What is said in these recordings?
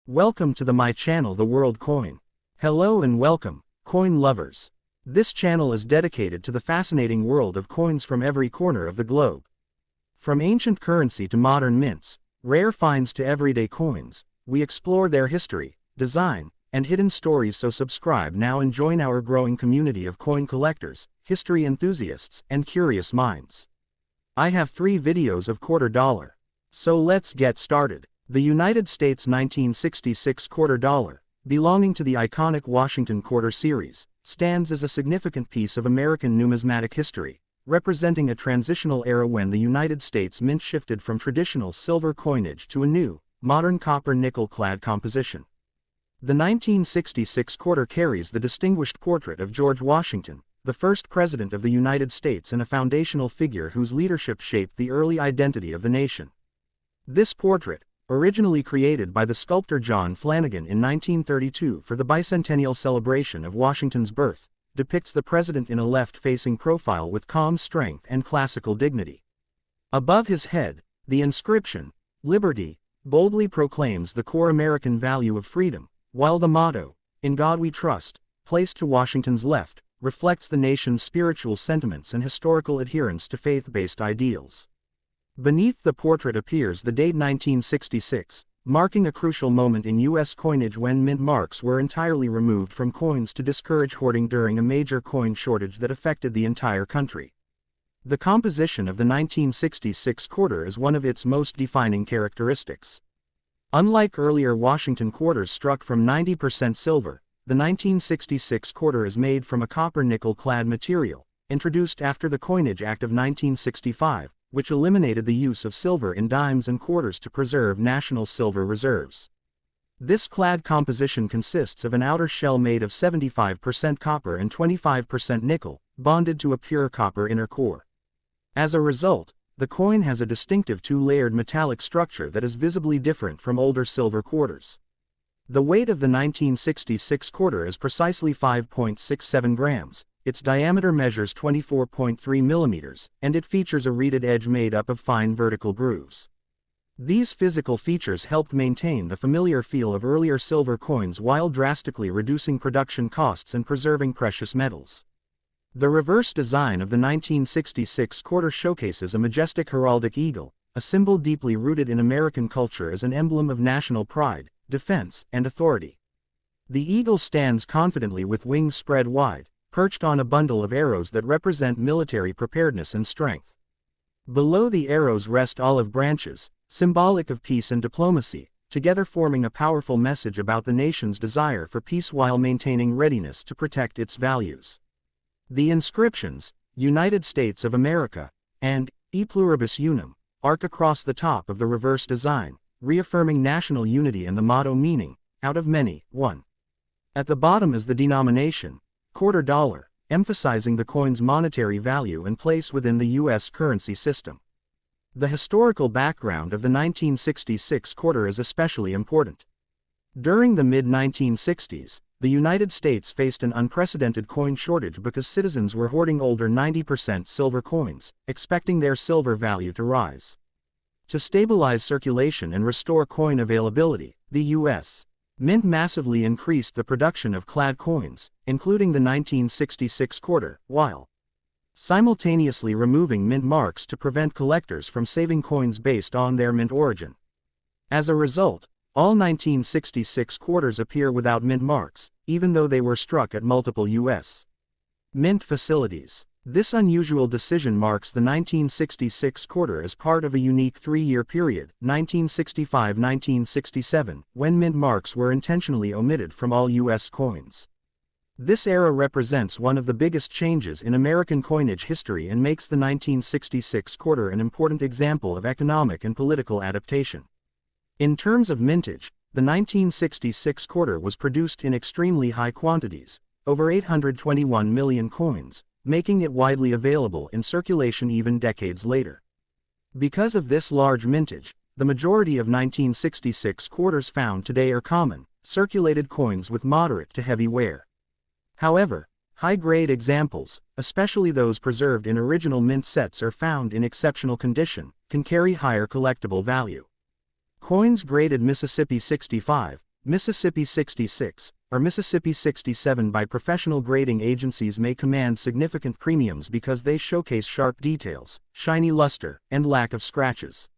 Welcome to my channel, The World Coin. Hello and welcome, coin lovers. This channel is dedicated to the fascinating world of coins from every corner of the globe. From ancient currency to modern mints, rare finds to everyday coins, we explore their history, design, and hidden stories. So subscribe now and join our growing community of coin collectors, history enthusiasts, and curious minds. I have 3 videos of quarter dollar. So let's get started. The United States 1966 quarter dollar, belonging to the iconic Washington quarter series, stands as a significant piece of American numismatic history, representing a transitional era when the United States Mint shifted from traditional silver coinage to a new, modern copper-nickel clad composition. The 1966 quarter carries the distinguished portrait of George Washington, the first president of the United States and a foundational figure whose leadership shaped the early identity of the nation. This portrait, originally created by the sculptor John Flanagan in 1932 for the bicentennial celebration of Washington's birth, depicts the president in a left-facing profile with calm strength and classical dignity. Above his head, the inscription, "Liberty," boldly proclaims the core American value of freedom, while the motto, "In God We Trust," placed to Washington's left, reflects the nation's spiritual sentiments and historical adherence to faith-based ideals. Beneath the portrait appears the date 1966, marking a crucial moment in U.S. coinage when mint marks were entirely removed from coins to discourage hoarding during a major coin shortage that affected the entire country. The composition of the 1966 quarter is one of its most defining characteristics. Unlike earlier Washington quarters struck from 90% silver, the 1966 quarter is made from a copper-nickel clad material, introduced after the Coinage Act of 1965, which eliminated the use of silver in dimes and quarters to preserve national silver reserves. This clad composition consists of an outer shell made of 75% copper and 25% nickel, bonded to a pure copper inner core. As a result, the coin has a distinctive 2-layered metallic structure that is visibly different from older silver quarters. The weight of the 1966 quarter is precisely 5.67 grams. Its diameter measures 24.3 millimeters, and it features a reeded edge made up of fine vertical grooves. These physical features helped maintain the familiar feel of earlier silver coins while drastically reducing production costs and preserving precious metals. The reverse design of the 1966 quarter showcases a majestic heraldic eagle, a symbol deeply rooted in American culture as an emblem of national pride, defense, and authority. The eagle stands confidently with wings spread wide, perched on a bundle of arrows that represent military preparedness and strength. Below the arrows rest olive branches, symbolic of peace and diplomacy, together forming a powerful message about the nation's desire for peace while maintaining readiness to protect its values. The inscriptions, "United States of America," and "E Pluribus Unum," arc across the top of the reverse design, reaffirming national unity and the motto meaning, "Out of many, one." At the bottom is the denomination, quarter dollar, emphasizing the coin's monetary value and place within the U.S. currency system. The historical background of the 1966 quarter is especially important. During the mid-1960s, the United States faced an unprecedented coin shortage because citizens were hoarding older 90% silver coins, expecting their silver value to rise. To stabilize circulation and restore coin availability, the U.S. Mint massively increased the production of clad coins, including the 1966 quarter, while simultaneously removing mint marks to prevent collectors from saving coins based on their mint origin. As a result, all 1966 quarters appear without mint marks, even though they were struck at multiple U.S. Mint facilities. This unusual decision marks the 1966 quarter as part of a unique 3-year period, 1965-1967, when mint marks were intentionally omitted from all U.S. coins. This era represents one of the biggest changes in American coinage history and makes the 1966 quarter an important example of economic and political adaptation. In terms of mintage, the 1966 quarter was produced in extremely high quantities, over 821 million coins, making it widely available in circulation even decades later. Because of this large mintage, the majority of 1966 quarters found today are common, circulated coins with moderate to heavy wear. However, high-grade examples, especially those preserved in original mint sets or found in exceptional condition, can carry higher collectible value. Coins graded Mississippi 65, Mississippi 66, or Mississippi 67 by professional grading agencies may command significant premiums because they showcase sharp details, shiny luster, and lack of scratches.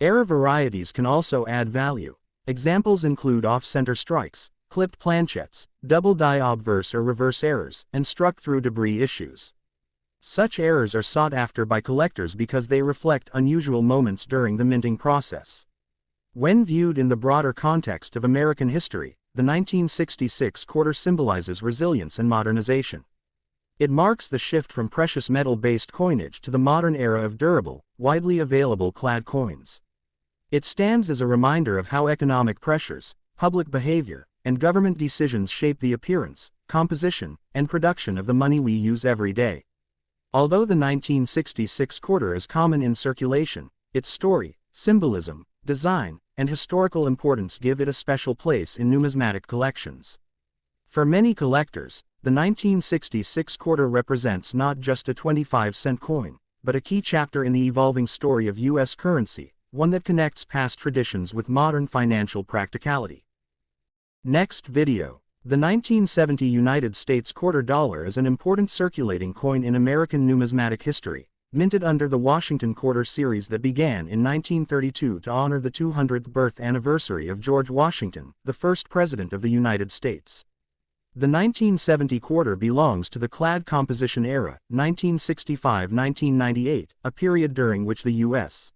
Error varieties can also add value. Examples include off-center strikes, clipped planchets, double-die obverse or reverse errors, and struck-through debris issues. Such errors are sought after by collectors because they reflect unusual moments during the minting process. When viewed in the broader context of American history, the 1966 quarter symbolizes resilience and modernization. It marks the shift from precious metal-based coinage to the modern era of durable, widely available clad coins. It stands as a reminder of how economic pressures, public behavior, and government decisions shape the appearance, composition, and production of the money we use every day. Although the 1966 quarter is common in circulation, its story, symbolism, design, and historical importance give it a special place in numismatic collections. For many collectors, the 1966 quarter represents not just a 25-cent coin, but a key chapter in the evolving story of U.S. currency, one that connects past traditions with modern financial practicality. Next video. The 1970 United States quarter dollar is an important circulating coin in American numismatic history, minted under the Washington Quarter Series that began in 1932 to honor the 200th birth anniversary of George Washington, the first President of the United States. The 1970 quarter belongs to the clad composition era, 1965–1998, a period during which the U.S.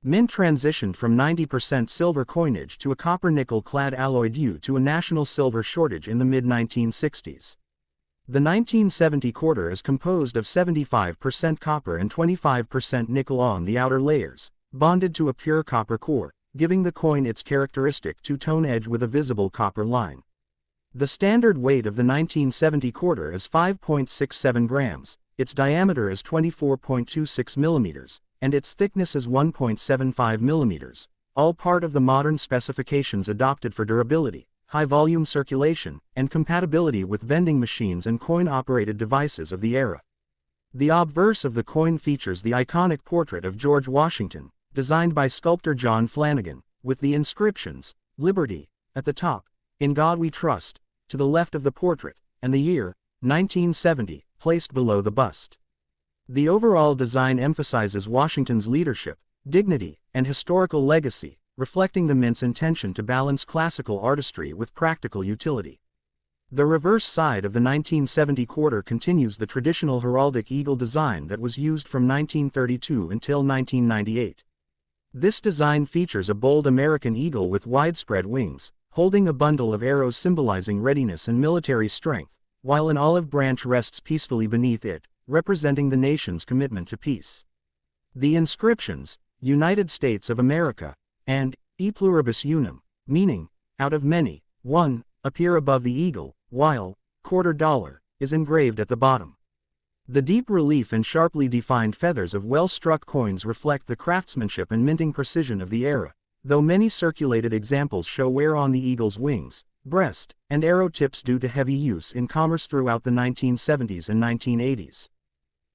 Mint transitioned from 90% silver coinage to a copper-nickel clad alloy due to a national silver shortage in the mid-1960s. The 1970 quarter is composed of 75% copper and 25% nickel on the outer layers, bonded to a pure copper core, giving the coin its characteristic two-tone edge with a visible copper line. The standard weight of the 1970 quarter is 5.67 grams, its diameter is 24.26 millimeters, and its thickness is 1.75 millimeters, all part of the modern specifications adopted for durability, high-volume circulation, and compatibility with vending machines and coin-operated devices of the era. The obverse of the coin features the iconic portrait of George Washington, designed by sculptor John Flanagan, with the inscriptions, "Liberty," at the top, "In God We Trust," to the left of the portrait, and the year, 1970, placed below the bust. The overall design emphasizes Washington's leadership, dignity, and historical legacy, reflecting the mint's intention to balance classical artistry with practical utility. The reverse side of the 1970 quarter continues the traditional heraldic eagle design that was used from 1932 until 1998. This design features a bold American eagle with widespread wings, holding a bundle of arrows symbolizing readiness and military strength, while an olive branch rests peacefully beneath it, representing the nation's commitment to peace. The inscriptions, "United States of America," and "E pluribus unum," meaning, "out of many, one," appear above the eagle, while "quarter dollar" is engraved at the bottom. The deep relief and sharply defined feathers of well-struck coins reflect the craftsmanship and minting precision of the era, though many circulated examples show wear on the eagle's wings, breast, and arrow tips due to heavy use in commerce throughout the 1970s and 1980s.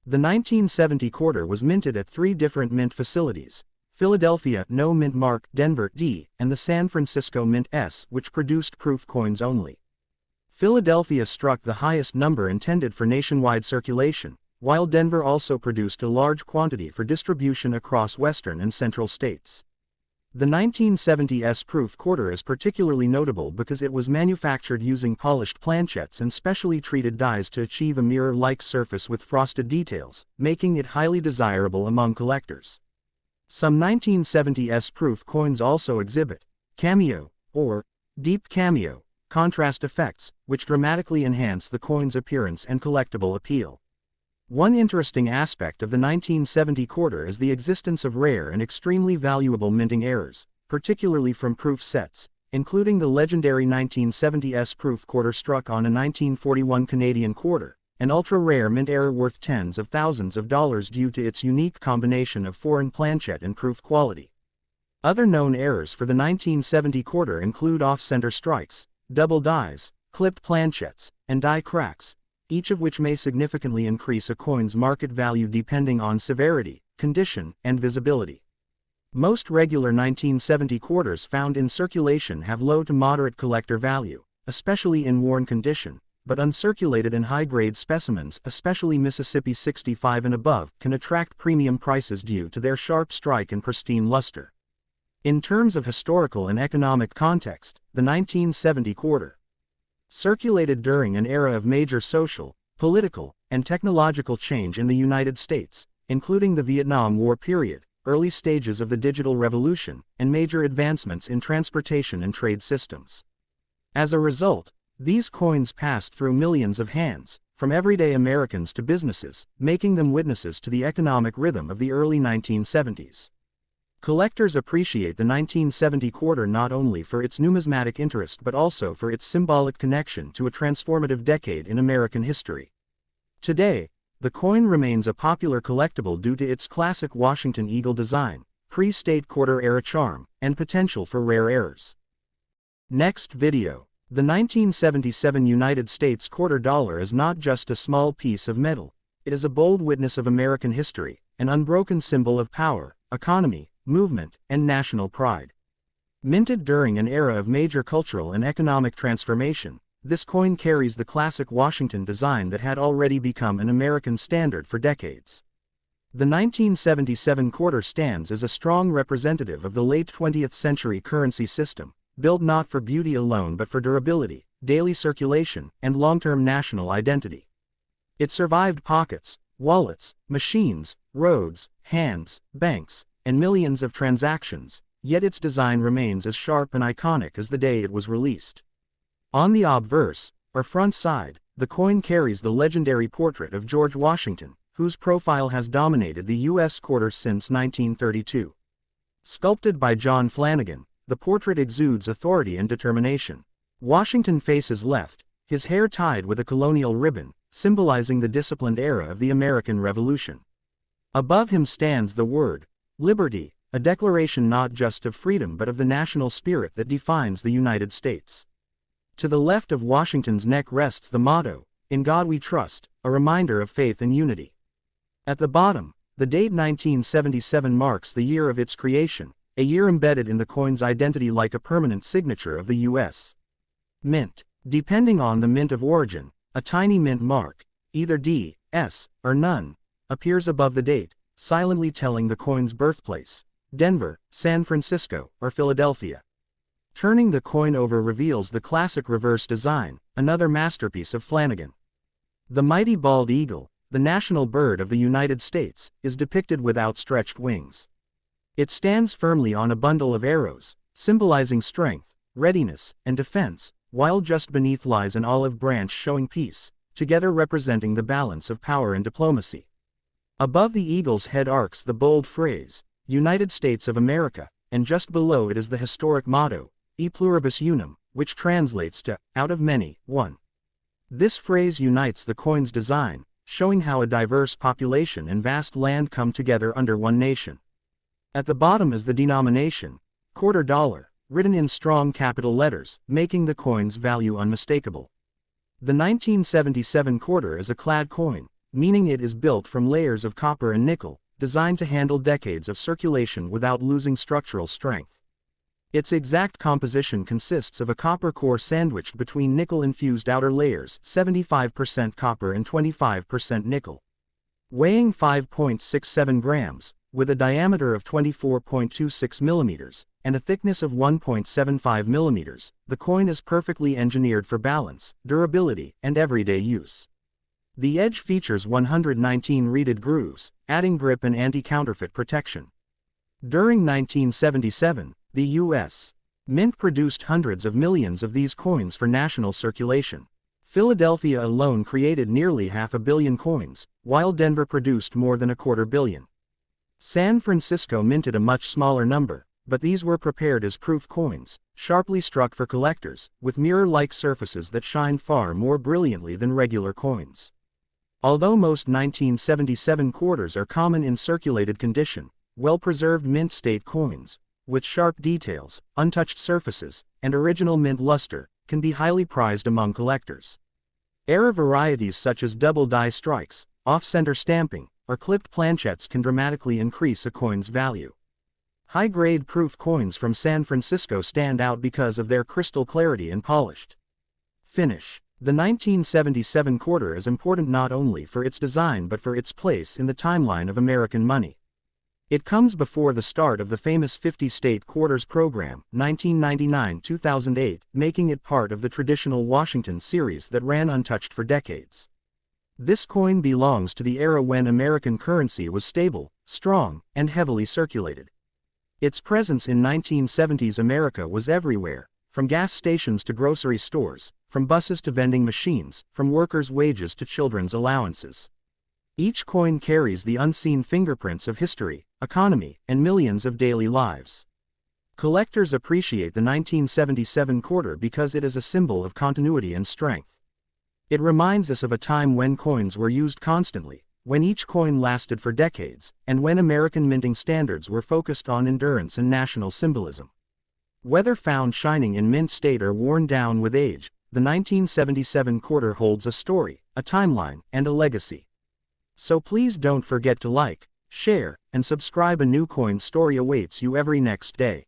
The 1970 quarter was minted at 3 different mint facilities: Philadelphia No Mintmark, Denver D, and the San Francisco Mint S, which produced proof coins only. Philadelphia struck the highest number intended for nationwide circulation, while Denver also produced a large quantity for distribution across western and central states. The 1970 S-proof quarter is particularly notable because it was manufactured using polished planchets and specially treated dies to achieve a mirror-like surface with frosted details, making it highly desirable among collectors. Some 1970 S-proof coins also exhibit cameo, or deep cameo, contrast effects, which dramatically enhance the coin's appearance and collectible appeal. One interesting aspect of the 1970 quarter is the existence of rare and extremely valuable minting errors, particularly from proof sets, including the legendary 1970 S-proof quarter struck on a 1941 Canadian quarter, an ultra-rare mint error worth tens of thousands of dollars due to its unique combination of foreign planchet and proof quality. Other known errors for the 1970 quarter include off-center strikes, double dies, clipped planchets, and die cracks, each of which may significantly increase a coin's market value depending on severity, condition, and visibility. Most regular 1970 quarters found in circulation have low to moderate collector value, especially in worn condition, but uncirculated and high-grade specimens, especially Mississippi 65 and above, can attract premium prices due to their sharp strike and pristine luster. In terms of historical and economic context, the 1970 quarter circulated during an era of major social, political, and technological change in the United States, including the Vietnam War period, early stages of the digital revolution, and major advancements in transportation and trade systems. As a result, these coins passed through millions of hands, from everyday Americans to businesses, making them witnesses to the economic rhythm of the early 1970s. Collectors appreciate the 1970 quarter not only for its numismatic interest but also for its symbolic connection to a transformative decade in American history. Today, the coin remains a popular collectible due to its classic Washington Eagle design, pre-state quarter-era charm, and potential for rare errors. Next video. The 1977 United States quarter dollar is not just a small piece of metal, it is a bold witness of American history, an unbroken symbol of power, economy, movement, and national pride. Minted during an era of major cultural and economic transformation, this coin carries the classic Washington design that had already become an American standard for decades. The 1977 quarter stands as a strong representative of the late 20th century currency system, built not for beauty alone but for durability, daily circulation, and long-term national identity. It survived pockets, wallets, machines, roads, hands, banks, and millions of transactions, yet its design remains as sharp and iconic as the day it was released. On the obverse, or front side, the coin carries the legendary portrait of George Washington, whose profile has dominated the U.S. quarter since 1932. Sculpted by John Flanagan, the portrait exudes authority and determination. Washington faces left, his hair tied with a colonial ribbon, symbolizing the disciplined era of the American Revolution. Above him stands the word, liberty, a declaration not just of freedom but of the national spirit that defines the United States. To the left of Washington's neck rests the motto, "In God We Trust," a reminder of faith and unity. At the bottom, the date 1977 marks the year of its creation, a year embedded in the coin's identity like a permanent signature of the U.S. Mint. Depending on the mint of origin, a tiny mint mark, either D, S, or none, appears above the date, silently telling the coin's birthplace, Denver, San Francisco, or Philadelphia. Turning the coin over reveals the classic reverse design, another masterpiece of Flanagan. The mighty bald eagle, the national bird of the United States, is depicted with outstretched wings. It stands firmly on a bundle of arrows, symbolizing strength, readiness, and defense, while just beneath lies an olive branch showing peace, together representing the balance of power and diplomacy. Above the eagle's head arcs the bold phrase, United States of America, and just below it is the historic motto, E pluribus unum, which translates to, out of many, one. This phrase unites the coin's design, showing how a diverse population and vast land come together under one nation. At the bottom is the denomination, quarter dollar, written in strong capital letters, making the coin's value unmistakable. The 1977 quarter is a clad coin, meaning it is built from layers of copper and nickel, designed to handle decades of circulation without losing structural strength. Its exact composition consists of a copper core sandwiched between nickel-infused outer layers, 75% copper and 25% nickel. Weighing 5.67 grams, with a diameter of 24.26 millimeters, and a thickness of 1.75 millimeters, the coin is perfectly engineered for balance, durability, and everyday use. The edge features 119 reeded grooves, adding grip and anti-counterfeit protection. During 1977, the U.S. Mint produced hundreds of millions of these coins for national circulation. Philadelphia alone created nearly 500 million coins, while Denver produced more than 250 million. San Francisco minted a much smaller number, but these were prepared as proof coins, sharply struck for collectors, with mirror-like surfaces that shine far more brilliantly than regular coins. Although most 1977 quarters are common in circulated condition, well-preserved mint state coins, with sharp details, untouched surfaces, and original mint luster, can be highly prized among collectors. Era varieties such as double die strikes, off-center stamping, or clipped planchets can dramatically increase a coin's value. High-grade proof coins from San Francisco stand out because of their crystal clarity and polished finish. The 1977 quarter is important not only for its design but for its place in the timeline of American money. It comes before the start of the famous 50-state quarters program, 1999-2008, making it part of the traditional Washington series that ran untouched for decades. This coin belongs to the era when American currency was stable, strong, and heavily circulated. Its presence in 1970s America was everywhere, from gas stations to grocery stores, from buses to vending machines, from workers' wages to children's allowances. Each coin carries the unseen fingerprints of history, economy, and millions of daily lives. Collectors appreciate the 1977 quarter because it is a symbol of continuity and strength. It reminds us of a time when coins were used constantly, when each coin lasted for decades, and when American minting standards were focused on endurance and national symbolism. Whether found shining in mint state or worn down with age, the 1977 quarter holds a story, a timeline, and a legacy. So please don't forget to like, share, and subscribe. A new coin story awaits you every next day.